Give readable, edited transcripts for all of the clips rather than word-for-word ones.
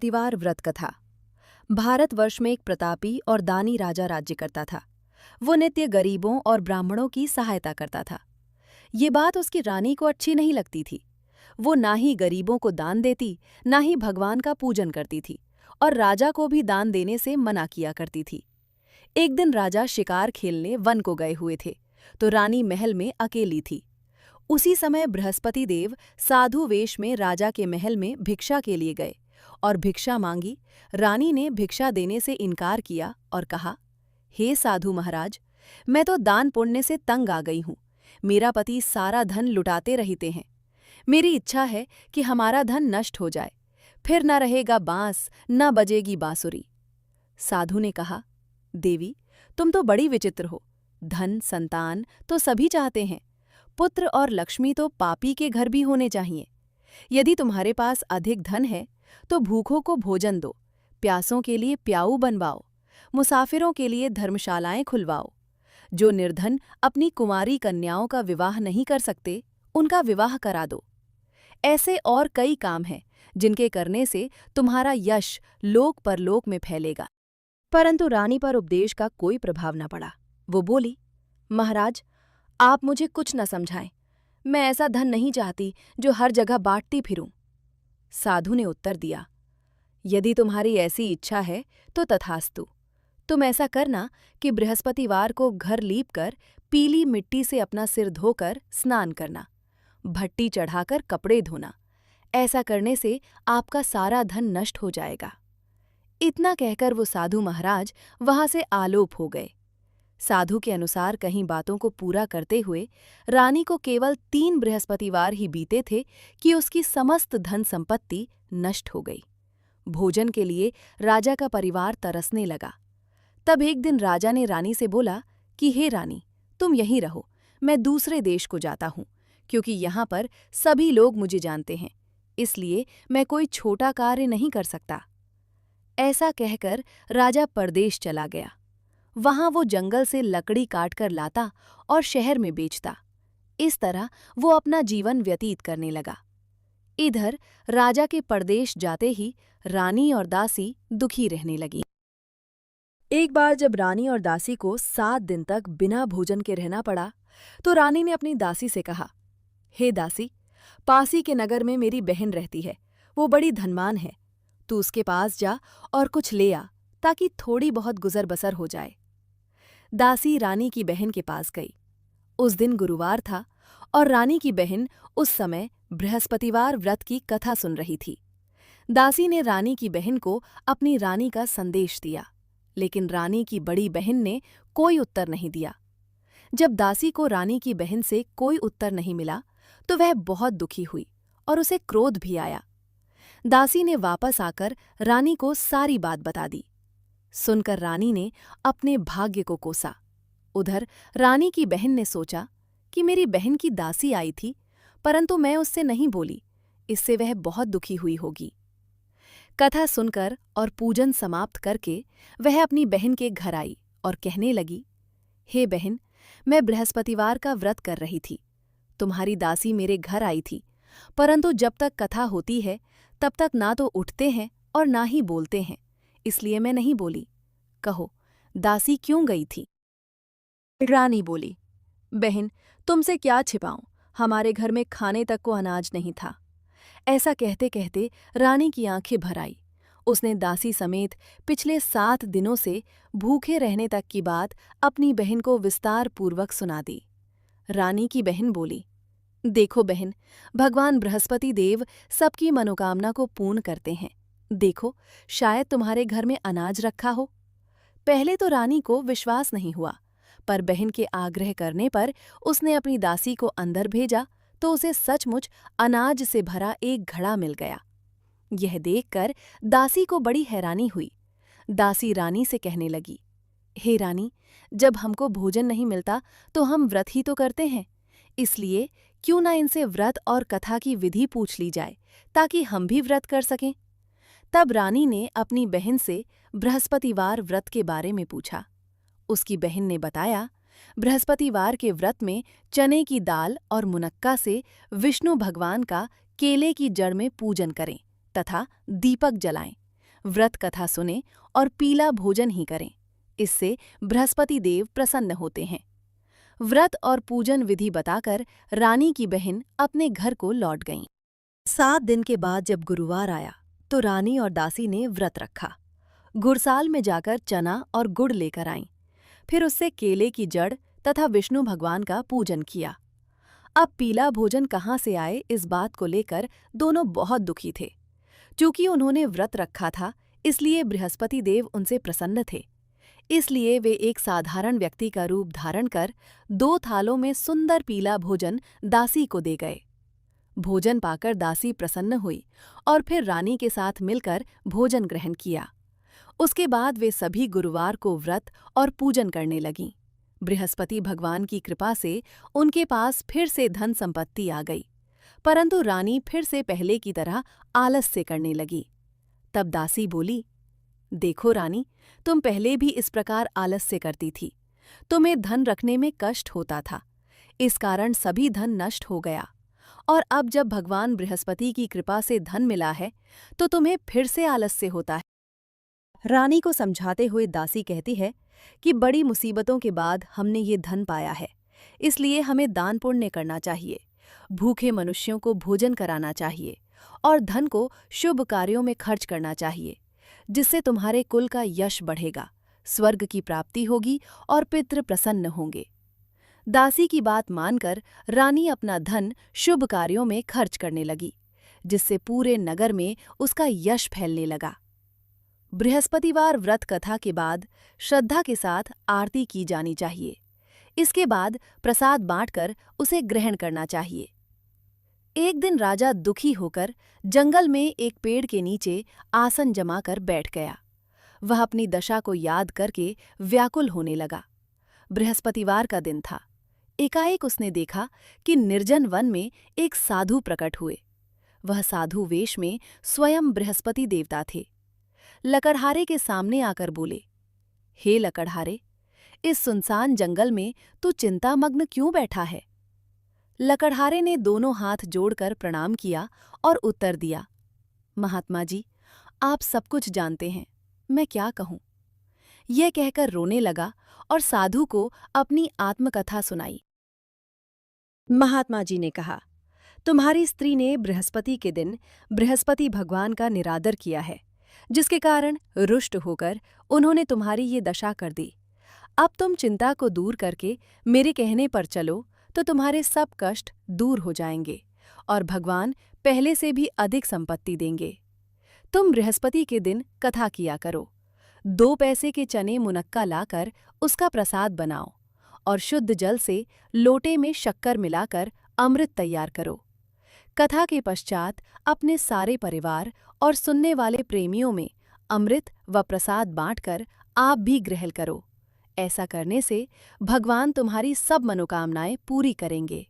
बृहस्पतिवार व्रत कथा। भारतवर्ष में एक प्रतापी और दानी राजा राज्य करता था। वो नित्य गरीबों और ब्राह्मणों की सहायता करता था। ये बात उसकी रानी को अच्छी नहीं लगती थी। वो ना ही गरीबों को दान देती, ना ही भगवान का पूजन करती थी और राजा को भी दान देने से मना किया करती थी। एक दिन राजा शिकार खेलने वन को गए हुए थे, तो रानी महल में अकेली थी। उसी समय बृहस्पति देव साधु वेश में राजा के महल में भिक्षा के लिए गए और भिक्षा मांगी। रानी ने भिक्षा देने से इनकार किया और कहा, हे साधु महाराज, मैं तो दान पुण्य से तंग आ गई हूँ। मेरा पति सारा धन लुटाते रहते हैं। मेरी इच्छा है कि हमारा धन नष्ट हो जाए, फिर न रहेगा बांस, न बजेगी बांसुरी। साधु ने कहा, देवी, तुम तो बड़ी विचित्र हो। धन संतान तो सभी चाहते हैं, पुत्र और लक्ष्मी तो पापी के घर भी होने चाहिए। यदि तुम्हारे पास अधिक धन है तो भूखों को भोजन दो, प्यासों के लिए प्याऊ बनवाओ, मुसाफिरों के लिए धर्मशालाएं खुलवाओ। जो निर्धन अपनी कुंवारी कन्याओं का विवाह नहीं कर सकते, उनका विवाह करा दो। ऐसे और कई काम हैं जिनके करने से तुम्हारा यश लोक परलोक में फैलेगा। परंतु रानी पर उपदेश का कोई प्रभाव न पड़ा। वो बोली, महाराज, आप मुझे कुछ न समझाएं। मैं ऐसा धन नहीं चाहती जो हर जगह बांटती फिरूं। साधु ने उत्तर दिया, यदि तुम्हारी ऐसी इच्छा है तो तथास्तु। तुम ऐसा करना कि बृहस्पतिवार को घर लीपकर पीली मिट्टी से अपना सिर धोकर स्नान करना, भट्टी चढ़ाकर कपड़े धोना। ऐसा करने से आपका सारा धन नष्ट हो जाएगा। इतना कहकर वो साधु महाराज वहां से आलोप हो गए। साधु के अनुसार कहीं बातों को पूरा करते हुए रानी को केवल 3 बृहस्पतिवार ही बीते थे कि उसकी समस्त धन संपत्ति नष्ट हो गई। भोजन के लिए राजा का परिवार तरसने लगा। तब एक दिन राजा ने रानी से बोला कि हे रानी, तुम यहीं रहो, मैं दूसरे देश को जाता हूँ, क्योंकि यहाँ पर सभी लोग मुझे जानते हैं, इसलिए मैं कोई छोटा कार्य नहीं कर सकता। ऐसा कहकर राजा परदेश चला गया। वहां वो जंगल से लकड़ी काटकर लाता और शहर में बेचता। इस तरह वो अपना जीवन व्यतीत करने लगा। इधर राजा के परदेश जाते ही रानी और दासी दुखी रहने लगी। एक बार जब रानी और दासी को 7 दिन तक बिना भोजन के रहना पड़ा, तो रानी ने अपनी दासी से कहा, हे दासी, पासी के नगर में मेरी बहन रहती है। वो बड़ी धनवान है। तू उसके पास जा और कुछ ले आ, ताकि थोड़ी बहुत गुजर बसर हो जाए। दासी रानी की बहन के पास गई। उस दिन गुरुवार था और रानी की बहन उस समय बृहस्पतिवार व्रत की कथा सुन रही थी। दासी ने रानी की बहन को अपनी रानी का संदेश दिया, लेकिन रानी की बड़ी बहन ने कोई उत्तर नहीं दिया। जब दासी को रानी की बहन से कोई उत्तर नहीं मिला, तो वह बहुत दुखी हुई और उसे क्रोध भी आया। दासी ने वापस आकर रानी को सारी बात बता दी। सुनकर रानी ने अपने भाग्य को कोसा। उधर रानी की बहन ने सोचा कि मेरी बहन की दासी आई थी, परंतु मैं उससे नहीं बोली, इससे वह बहुत दुखी हुई होगी। कथा सुनकर और पूजन समाप्त करके वह अपनी बहन के घर आई और कहने लगी, हे बहन, मैं बृहस्पतिवार का व्रत कर रही थी। तुम्हारी दासी मेरे घर आई थी, परंतु जब तक कथा होती है तब तक ना तो उठते हैं और ना ही बोलते हैं, इसलिए मैं नहीं बोली। कहो, दासी क्यों गई थी? रानी बोली, बहन, तुमसे क्या छिपाऊं, हमारे घर में खाने तक को अनाज नहीं था। ऐसा कहते कहते रानी की आंखें भर आई। उसने दासी समेत पिछले 7 दिनों से भूखे रहने तक की बात अपनी बहन को विस्तार पूर्वक सुना दी। रानी की बहन बोली, देखो बहन, भगवान बृहस्पति देव सबकी मनोकामना को पूर्ण करते हैं। देखो, शायद तुम्हारे घर में अनाज रखा हो। पहले तो रानी को विश्वास नहीं हुआ, पर बहन के आग्रह करने पर उसने अपनी दासी को अंदर भेजा तो उसे सचमुच अनाज से भरा एक घड़ा मिल गया। यह देखकर दासी को बड़ी हैरानी हुई। दासी रानी से कहने लगी, हे रानी, जब हमको भोजन नहीं मिलता तो हम व्रत ही तो करते हैं, इसलिए क्यों ना इनसे व्रत और कथा की विधि पूछ ली जाए, ताकि हम भी व्रत कर सकें। तब रानी ने अपनी बहन से बृहस्पतिवार व्रत के बारे में पूछा। उसकी बहन ने बताया, बृहस्पतिवार के व्रत में चने की दाल और मुनक्का से विष्णु भगवान का केले की जड़ में पूजन करें तथा दीपक जलाएं। व्रत कथा सुने और पीला भोजन ही करें। इससे बृहस्पति देव प्रसन्न होते हैं। व्रत और पूजन विधि बताकर रानी की बहन अपने घर को लौट गईं। 7 दिन के बाद जब गुरुवार आया तो रानी और दासी ने व्रत रखा। गुड़साल में जाकर चना और गुड़ लेकर आईं। फिर उससे केले की जड़ तथा विष्णु भगवान का पूजन किया। अब पीला भोजन कहाँ से आए, इस बात को लेकर दोनों बहुत दुखी थे। चूंकि उन्होंने व्रत रखा था, इसलिए बृहस्पति देव उनसे प्रसन्न थे। इसलिए वे एक साधारण व्यक्ति का रूप धारण कर 2 थालों में सुंदर पीला भोजन दासी को दे गए। भोजन पाकर दासी प्रसन्न हुई और फिर रानी के साथ मिलकर भोजन ग्रहण किया। उसके बाद वे सभी गुरुवार को व्रत और पूजन करने लगीं। बृहस्पति भगवान की कृपा से उनके पास फिर से धन संपत्ति आ गई, परंतु रानी फिर से पहले की तरह आलस्य करने लगी। तब दासी बोली, देखो रानी, तुम पहले भी इस प्रकार आलस्य करती थी। तुम्हें धन रखने में कष्ट होता था, इस कारण सभी धन नष्ट हो गया। और अब जब भगवान बृहस्पति की कृपा से धन मिला है तो तुम्हें फिर से आलस्य होता है। रानी को समझाते हुए दासी कहती है कि बड़ी मुसीबतों के बाद हमने ये धन पाया है, इसलिए हमें दान पुण्य करना चाहिए, भूखे मनुष्यों को भोजन कराना चाहिए और धन को शुभ कार्यों में खर्च करना चाहिए, जिससे तुम्हारे कुल का यश बढ़ेगा, स्वर्ग की प्राप्ति होगी और पितृ प्रसन्न होंगे। दासी की बात मानकर रानी अपना धन शुभ कार्यों में खर्च करने लगी, जिससे पूरे नगर में उसका यश फैलने लगा। बृहस्पतिवार व्रत कथा के बाद श्रद्धा के साथ आरती की जानी चाहिए। इसके बाद प्रसाद बांटकर उसे ग्रहण करना चाहिए। एक दिन राजा दुखी होकर जंगल में एक पेड़ के नीचे आसन जमाकर बैठ गया। वह अपनी दशा को याद करके व्याकुल होने लगा। बृहस्पतिवार का दिन था। एकाएक उसने देखा कि निर्जन वन में एक साधु प्रकट हुए। वह साधु वेश में स्वयं बृहस्पति देवता थे। लकड़हारे के सामने आकर बोले, हे लकड़हारे, इस सुनसान जंगल में तू चिंतामग्न क्यों बैठा है? लकड़हारे ने दोनों हाथ जोड़कर प्रणाम किया और उत्तर दिया, महात्मा जी, आप सब कुछ जानते हैं, मैं क्या कहूँ। यह कहकर रोने लगा और साधु को अपनी आत्मकथा सुनाई। महात्मा जी ने कहा, तुम्हारी स्त्री ने बृहस्पति के दिन बृहस्पति भगवान का निरादर किया है, जिसके कारण रुष्ट होकर उन्होंने तुम्हारी ये दशा कर दी। अब तुम चिंता को दूर करके मेरे कहने पर चलो तो तुम्हारे सब कष्ट दूर हो जाएंगे और भगवान पहले से भी अधिक संपत्ति देंगे। तुम बृहस्पति के दिन कथा किया करो। 2 पैसे के चने मुनक्का लाकर उसका प्रसाद बनाओ और शुद्ध जल से लोटे में शक्कर मिलाकर अमृत तैयार करो। कथा के पश्चात अपने सारे परिवार और सुनने वाले प्रेमियों में अमृत व प्रसाद बांटकर आप भी ग्रहण करो। ऐसा करने से भगवान तुम्हारी सब मनोकामनाएं पूरी करेंगे।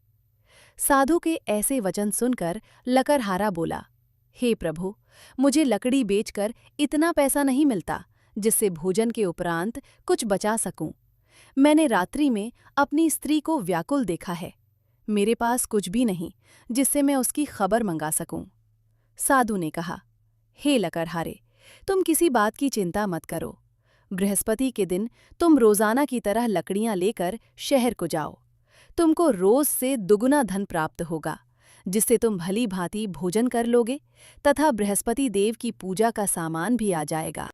साधु के ऐसे वचन सुनकर लकड़हारा बोला, हे प्रभु, मुझे लकड़ी बेचकर इतना पैसा नहीं मिलता जिससे भोजन के उपरांत कुछ बचा सकूं। मैंने रात्रि में अपनी स्त्री को व्याकुल देखा है। मेरे पास कुछ भी नहीं जिससे मैं उसकी खबर मंगा सकूं। साधु ने कहा, हे लकड़हारे, तुम किसी बात की चिंता मत करो। बृहस्पति के दिन तुम रोजाना की तरह लकड़ियां लेकर शहर को जाओ। तुमको रोज से दुगुना धन प्राप्त होगा, जिससे तुम भली भांति भोजन कर लोगे तथा बृहस्पति देव की पूजा का सामान भी आ जाएगा।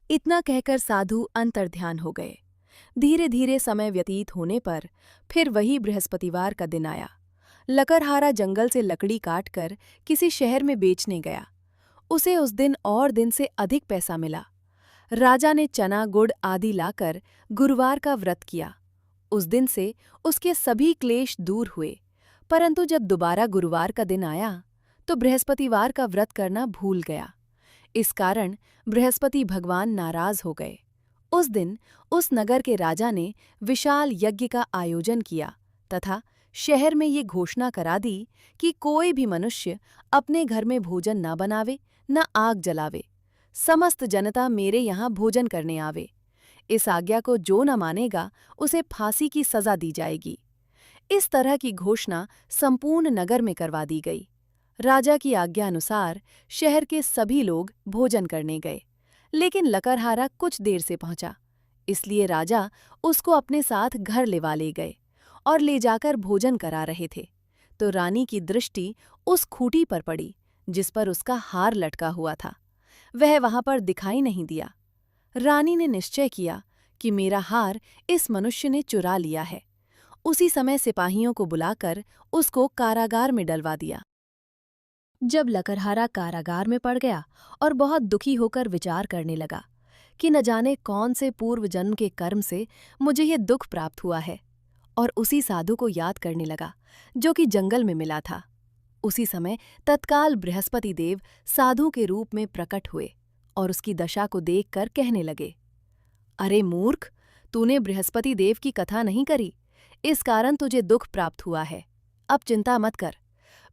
इतना कहकर साधु अंतर्ध्यान हो गए। धीरे धीरे समय व्यतीत होने पर फिर वही बृहस्पतिवार का दिन आया। लकड़हारा जंगल से लकड़ी काटकर किसी शहर में बेचने गया। उसे उस दिन और दिन से अधिक पैसा मिला। राजा ने चना गुड़ आदि लाकर गुरुवार का व्रत किया। उस दिन से उसके सभी क्लेश दूर हुए, परंतु जब दोबारा गुरुवार का दिन आया तो बृहस्पतिवार का व्रत करना भूल गया। इस कारण बृहस्पति भगवान नाराज हो गए। उस दिन उस नगर के राजा ने विशाल यज्ञ का आयोजन किया तथा शहर में ये घोषणा करा दी कि कोई भी मनुष्य अपने घर में भोजन न बनावे न आग जलावे। समस्त जनता मेरे यहाँ भोजन करने आवे। इस आज्ञा को जो न मानेगा उसे फांसी की सजा दी जाएगी। इस तरह की घोषणा संपूर्ण नगर में करवा दी गई। राजा की आज्ञा अनुसार शहर के सभी लोग भोजन करने गए, लेकिन लकड़हारा कुछ देर से पहुंचा। इसलिए राजा उसको अपने साथ घर ले गए और ले जाकर भोजन करा रहे थे, तो रानी की दृष्टि उस खूंटी पर पड़ी जिस पर उसका हार लटका हुआ था। वह वहां पर दिखाई नहीं दिया। रानी ने निश्चय किया कि मेरा हार इस मनुष्य ने चुरा लिया है। उसी समय सिपाहियों को बुलाकर उसको कारागार में डलवा दिया। जब लकड़हारा कारागार में पड़ गया और बहुत दुखी होकर विचार करने लगा कि न जाने कौन से पूर्व जन्म के कर्म से मुझे ये दुख प्राप्त हुआ है, और उसी साधु को याद करने लगा जो कि जंगल में मिला था। उसी समय तत्काल बृहस्पति देव साधु के रूप में प्रकट हुए और उसकी दशा को देखकर कहने लगे, अरे मूर्ख, तूने बृहस्पति देव की कथा नहीं करी, इस कारण तुझे दुख प्राप्त हुआ है। अब चिंता मत कर।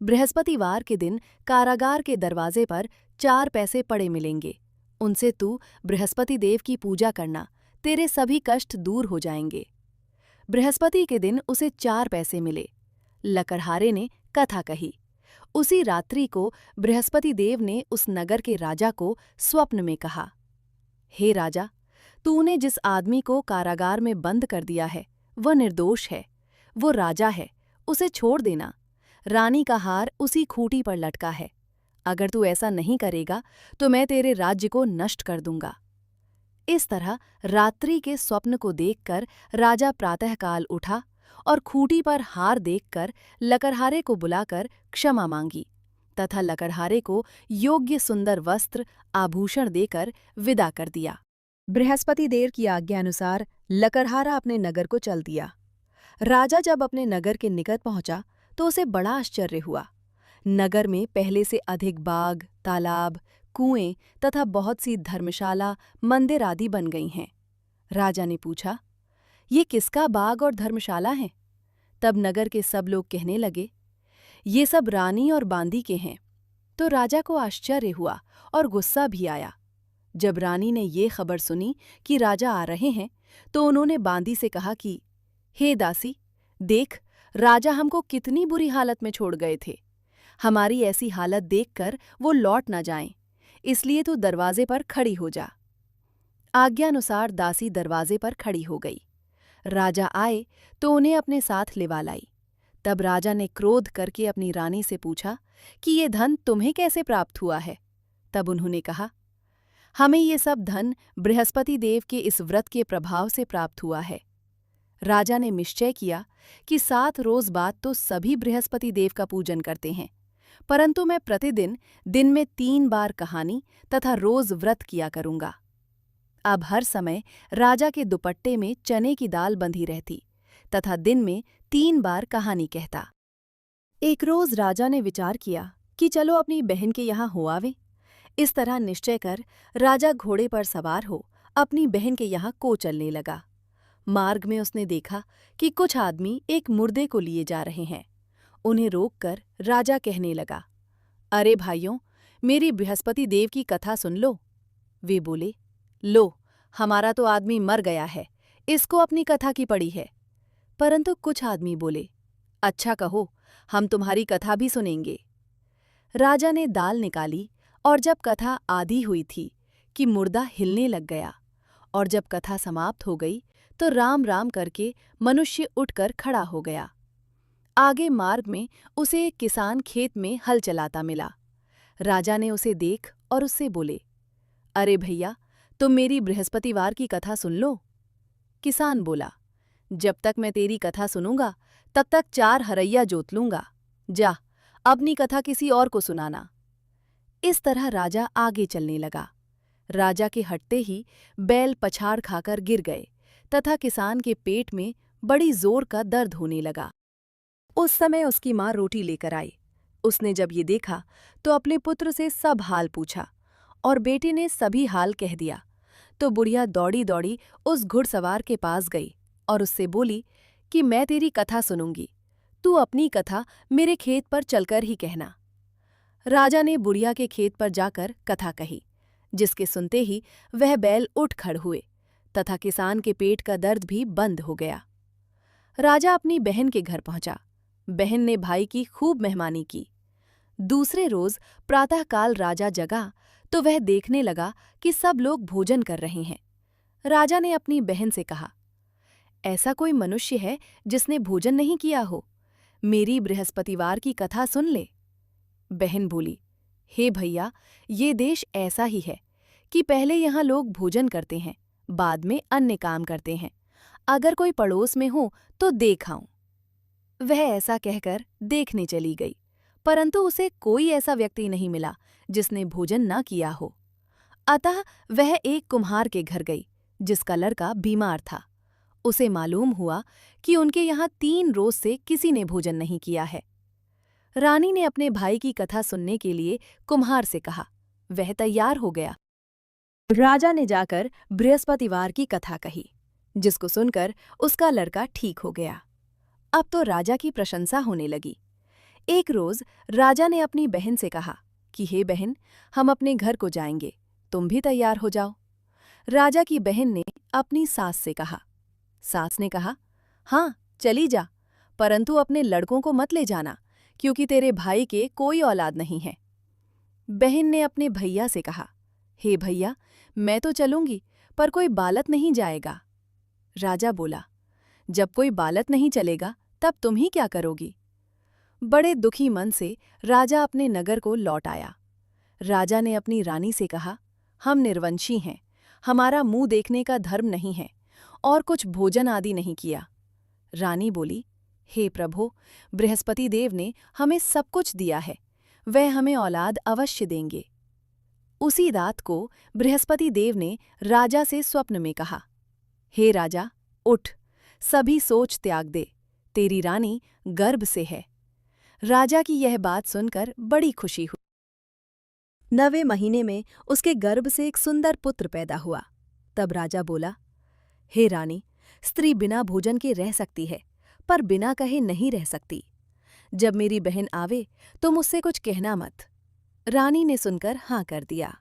बृहस्पतिवार के दिन कारागार के दरवाजे पर 4 पैसे पड़े मिलेंगे। उनसे तू बृहस्पति देव की पूजा करना, तेरे सभी कष्ट दूर हो जाएंगे। बृहस्पति के दिन उसे 4 पैसे मिले। लकड़हारे ने कथा कही। उसी रात्रि को बृहस्पति देव ने उस नगर के राजा को स्वप्न में कहा, हे राजा, तूने जिस आदमी को कारागार में बंद कर दिया है वह निर्दोष है, वो राजा है, उसे छोड़ देना। रानी का हार उसी खूंटी पर लटका है। अगर तू ऐसा नहीं करेगा तो मैं तेरे राज्य को नष्ट कर दूंगा। इस तरह रात्रि के स्वप्न को देखकर राजा प्रातःकाल उठा और खूंटी पर हार देखकर लकड़हारे को बुलाकर क्षमा मांगी तथा लकड़हारे को योग्य सुंदर वस्त्र आभूषण देकर विदा कर दिया। बृहस्पति देव की आज्ञा अनुसार लकड़हारा अपने नगर को चल दिया। राजा जब अपने नगर के निकट पहुंचा तो उसे बड़ा आश्चर्य हुआ। नगर में पहले से अधिक बाग, तालाब, कुएं तथा बहुत सी धर्मशाला, मंदिर आदि बन गई हैं। राजा ने पूछा, ये किसका बाग और धर्मशाला है? तब नगर के सब लोग कहने लगे, ये सब रानी और बांदी के हैं। तो राजा को आश्चर्य हुआ और गुस्सा भी आया। जब रानी ने ये खबर सुनी कि राजा आ रहे हैं, तो उन्होंने बांदी से कहा कि हे दासी, देख, राजा हमको कितनी बुरी हालत में छोड़ गए थे। हमारी ऐसी हालत देखकर वो लौट न जाएं, इसलिए तू दरवाजे पर खड़ी हो जा। आज्ञानुसार दासी दरवाजे पर खड़ी हो गई। राजा आए तो उन्हें अपने साथ लिवा लाई। तब राजा ने क्रोध करके अपनी रानी से पूछा कि ये धन तुम्हें कैसे प्राप्त हुआ है? तब उन्होंने कहा, हमें ये सब धन बृहस्पति देव के इस व्रत के प्रभाव से प्राप्त हुआ है। राजा ने निश्चय किया कि 7 रोज बाद तो सभी बृहस्पति देव का पूजन करते हैं, परंतु मैं प्रतिदिन दिन में 3 बार कहानी तथा रोज व्रत किया करूंगा। अब हर समय राजा के दुपट्टे में चने की दाल बंधी रहती तथा दिन में 3 बार कहानी कहता। एक रोज राजा ने विचार किया कि चलो अपनी बहन के यहाँ हो आवे। इस तरह निश्चय कर राजा घोड़े पर सवार हो अपनी बहन के यहाँ को चलने लगा। मार्ग में उसने देखा कि कुछ आदमी एक मुर्दे को लिए जा रहे हैं। उन्हें रोककर राजा कहने लगा, अरे भाइयों, मेरी बृहस्पति देव की कथा सुन लो। वे बोले, लो, हमारा तो आदमी मर गया है, इसको अपनी कथा की पड़ी है। परंतु कुछ आदमी बोले, अच्छा कहो, हम तुम्हारी कथा भी सुनेंगे। राजा ने दाल निकाली और जब कथा आधी हुई थी कि मुर्दा हिलने लग गया, और जब कथा समाप्त हो गई तो राम राम करके मनुष्य उठकर खड़ा हो गया। आगे मार्ग में उसे एक किसान खेत में हल चलाता मिला। राजा ने उसे देख और उससे बोले, अरे भैया, तुम मेरी बृहस्पतिवार की कथा सुन लो। किसान बोला, जब तक मैं तेरी कथा सुनूंगा तब तक 4 हरैया जोत लूंगा। जा, अपनी कथा किसी और को सुनाना। इस तरह राजा आगे चलने लगा। राजा के हटते ही बैल पछाड़ खाकर गिर गए तथा किसान के पेट में बड़ी जोर का दर्द होने लगा। उस समय उसकी माँ रोटी लेकर आई। उसने जब ये देखा तो अपने पुत्र से सब हाल पूछा और बेटे ने सभी हाल कह दिया। तो बुढ़िया दौड़ी दौड़ी उस घुड़सवार के पास गई और उससे बोली कि मैं तेरी कथा सुनूंगी, तू अपनी कथा मेरे खेत पर चलकर ही कहना। राजा ने बुढ़िया के खेत पर जाकर कथा कही, जिसके सुनते ही वह बैल उठ खड़ हुए तथा किसान के पेट का दर्द भी बंद हो गया। राजा अपनी बहन के घर पहुंचा। बहन ने भाई की खूब मेहमानी की। दूसरे रोज प्रातःकाल राजा जगा तो वह देखने लगा कि सब लोग भोजन कर रहे हैं। राजा ने अपनी बहन से कहा, ऐसा कोई मनुष्य है जिसने भोजन नहीं किया हो? मेरी बृहस्पतिवार की कथा सुन ले। बहन बोली, हे भैया, ये देश ऐसा ही है कि पहले यहाँ लोग भोजन करते हैं, बाद में अन्य काम करते हैं। अगर कोई पड़ोस में हो तो देख आऊं। वह ऐसा कहकर देखने चली गई, परंतु उसे कोई ऐसा व्यक्ति नहीं मिला जिसने भोजन न किया हो। अतः वह एक कुम्हार के घर गई जिसका लड़का बीमार था। उसे मालूम हुआ कि उनके यहाँ 3 रोज से किसी ने भोजन नहीं किया है। रानी ने अपने भाई की कथा सुनने के लिए कुम्हार से कहा। वह तैयार हो गया। राजा ने जाकर बृहस्पतिवार की कथा कही, जिसको सुनकर उसका लड़का ठीक हो गया। अब तो राजा की प्रशंसा होने लगी। एक रोज राजा ने अपनी बहन से कहा कि हे बहन, हम अपने घर को जाएंगे, तुम भी तैयार हो जाओ। राजा की बहन ने अपनी सास से कहा। सास ने कहा, हाँ चली जा, परंतु अपने लड़कों को मत ले जाना, क्योंकि तेरे भाई के कोई औलाद नहीं है। बहन ने अपने भैया से कहा, हे भैया, मैं तो चलूंगी, पर कोई बालक नहीं जाएगा। राजा बोला, जब कोई बालक नहीं चलेगा तब तुम ही क्या करोगी? बड़े दुखी मन से राजा अपने नगर को लौट आया। राजा ने अपनी रानी से कहा, हम निर्वंशी हैं, हमारा मुंह देखने का धर्म नहीं है और कुछ भोजन आदि नहीं किया। रानी बोली, हे प्रभु, बृहस्पति देव ने हमें सब कुछ दिया है, वह हमें औलाद अवश्य देंगे। उसी रात को बृहस्पति देव ने राजा से स्वप्न में कहा, हे राजा, उठ, सभी सोच त्याग दे, तेरी रानी गर्भ से है। राजा की यह बात सुनकर बड़ी खुशी हुई। 9वें महीने में उसके गर्भ से एक सुंदर पुत्र पैदा हुआ। तब राजा बोला, हे रानी, स्त्री बिना भोजन के रह सकती है, पर बिना कहे नहीं रह सकती। जब मेरी बहन आवे तो मुझसे कुछ कहना मत। रानी ने सुनकर हाँ कर दिया।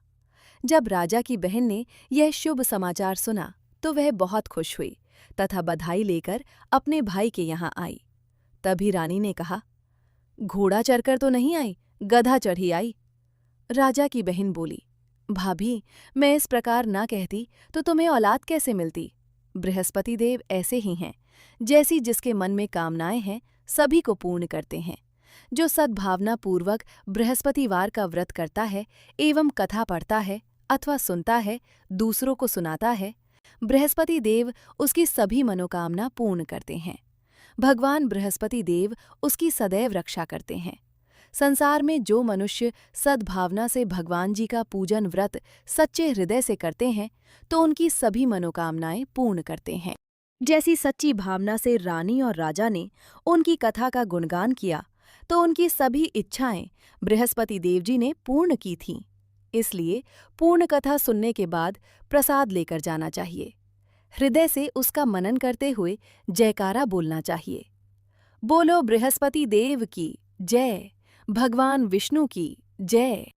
जब राजा की बहन ने यह शुभ समाचार सुना तो वह बहुत खुश हुई तथा बधाई लेकर अपने भाई के यहाँ आई। तभी रानी ने कहा, घोड़ा चढ़कर तो नहीं आई, गधा चढ़ी आई। राजा की बहन बोली, भाभी, मैं इस प्रकार ना कहती तो तुम्हें औलाद कैसे मिलती? बृहस्पति देव ऐसे ही हैं, जैसी जिसके मन में कामनाएं हैं सभी को पूर्ण करते हैं। जो सद्भावना पूर्वक बृहस्पतिवार का व्रत करता है एवं कथा पढ़ता है अथवा सुनता है, दूसरों को सुनाता है, बृहस्पति देव उसकी सभी मनोकामना पूर्ण करते हैं। भगवान बृहस्पति देव उसकी सदैव रक्षा करते हैं। संसार में जो मनुष्य सद्भावना से भगवान जी का पूजन व्रत सच्चे हृदय से करते हैं तो उनकी सभी मनोकामनाएं पूर्ण करते हैं। जैसी सच्ची भावना से रानी और राजा ने उनकी कथा का गुणगान किया तो उनकी सभी इच्छाएं बृहस्पति देव जी ने पूर्ण की थीं। इसलिए पूर्ण कथा सुनने के बाद प्रसाद लेकर जाना चाहिए। हृदय से उसका मनन करते हुए जयकारा बोलना चाहिए। बोलो बृहस्पति देव की जय, भगवान विष्णु की जय।